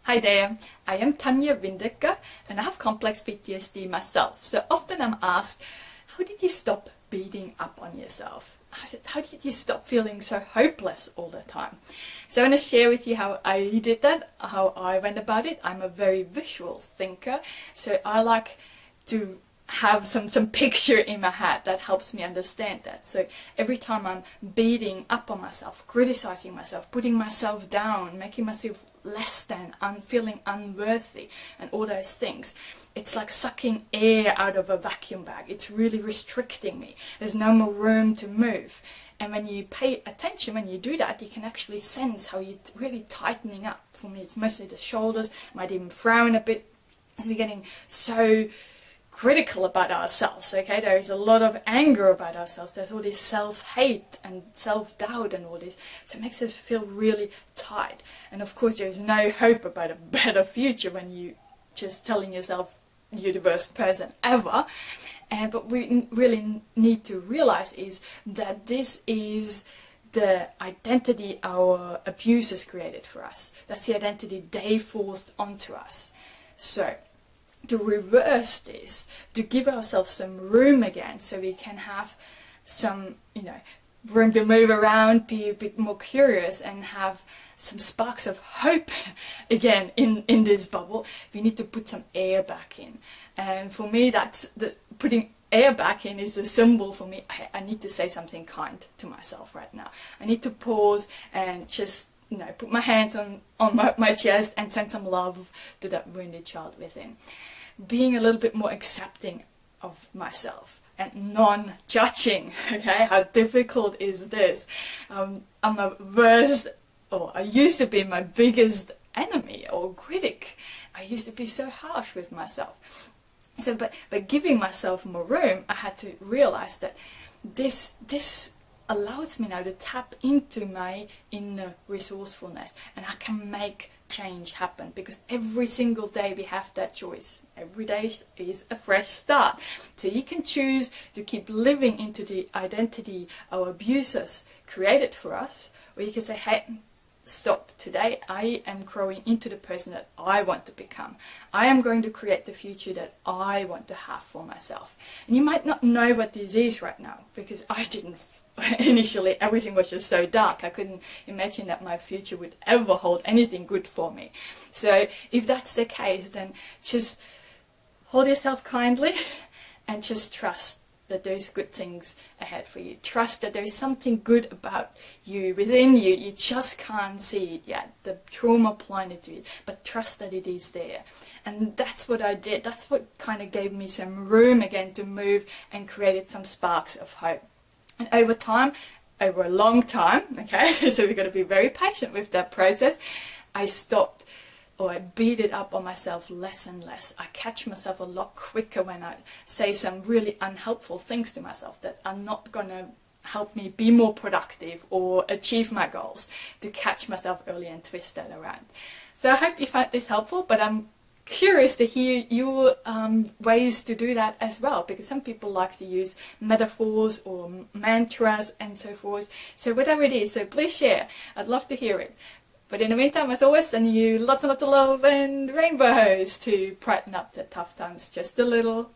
Hi there, I am Tanya Windecker and I have complex PTSD myself. So often I'm asked, how did you stop beating up on yourself? How did you stop feeling so hopeless all the time? So I want to share with you how I did that, how I went about it. I'm a very visual thinker, so I like to have some picture in my head that helps me understand that. So every time I'm beating up on myself, criticizing myself, putting myself down, making myself less than, feeling unworthy and all those things, it's like sucking air out of a vacuum bag. It's really restricting me. There's no more room to move. And when you pay attention, when you do that, you can actually sense how you're really tightening up. For me, it's mostly the shoulders. I might even frown a bit. So we're getting so critical about ourselves, okay? There is a lot of anger about ourselves. There's all this self-hate and self-doubt and all this. So it makes us feel really tight. And of course, there's no hope about a better future when you just telling yourself you're the worst person ever. But we really need to realize is that this is the identity our abusers created for us. That's the identity they forced onto us. So to reverse this, to give ourselves some room again, so we can have some, room to move around, be a bit more curious, and have some sparks of hope again in this bubble, we need to put some air back in. And for me, that's putting air back in is a symbol for me. I need to say something kind to myself right now. I need to pause and just put my hands on my chest and send some love to that wounded child within. Being a little bit more accepting of myself and non-judging, okay? How difficult is this? I'm a worst, or I used to be my biggest enemy or critic. I used to be so harsh with myself. So, but giving myself more room, I had to realize that this allows me now to tap into my inner resourcefulness, and I can make change happen, because every single day we have that choice. Every day is a fresh start. So you can choose to keep living into the identity our abusers created for us, or you can say, hey, stop, today I am growing into the person that I want to become. I am going to create the future that I want to have for myself. And you might not know what this is right now, because I didn't. Initially, everything was just so dark. I couldn't imagine that my future would ever hold anything good for me. So if that's the case, then just hold yourself kindly and just trust that there's good things ahead for you. Trust that there's something good about you, within you. You just can't see it yet. The trauma blinded to it, but trust that it is there. And that's what I did. That's what kind of gave me some room again to move and created some sparks of hope. And over time, over a long time, okay, so we've got to be very patient with that process, I stopped, or I beat it up on myself less and less. I catch myself a lot quicker when I say some really unhelpful things to myself that are not going to help me be more productive or achieve my goals, to catch myself early and twist that around. So I hope you find this helpful, but I'm curious to hear your ways to do that as well, because some people like to use metaphors or mantras and so forth. So whatever it is, so please share. I'd love to hear it. But in the meantime, as always, sending you lots and lots of love and rainbows to brighten up the tough times just a little.